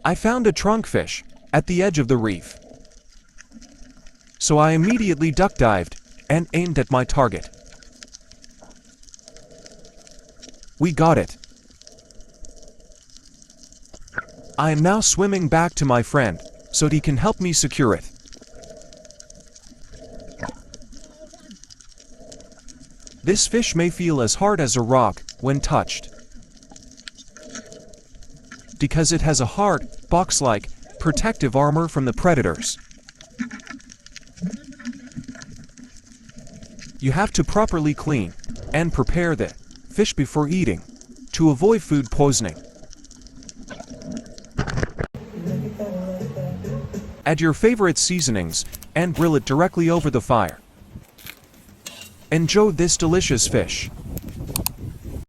I found a trunkfish at the edge of the reef. So I immediately duck dived and aimed at my target. We got it. I am now swimming back to my friend so he can help me secure it. This fish may feel as hard as a rock when touched, because it has a hard, box-like, protective armor from the predators. You have to properly clean and prepare the fish before eating to avoid food poisoning. Add your favorite seasonings and grill it directly over the fire. Enjoy this delicious fish.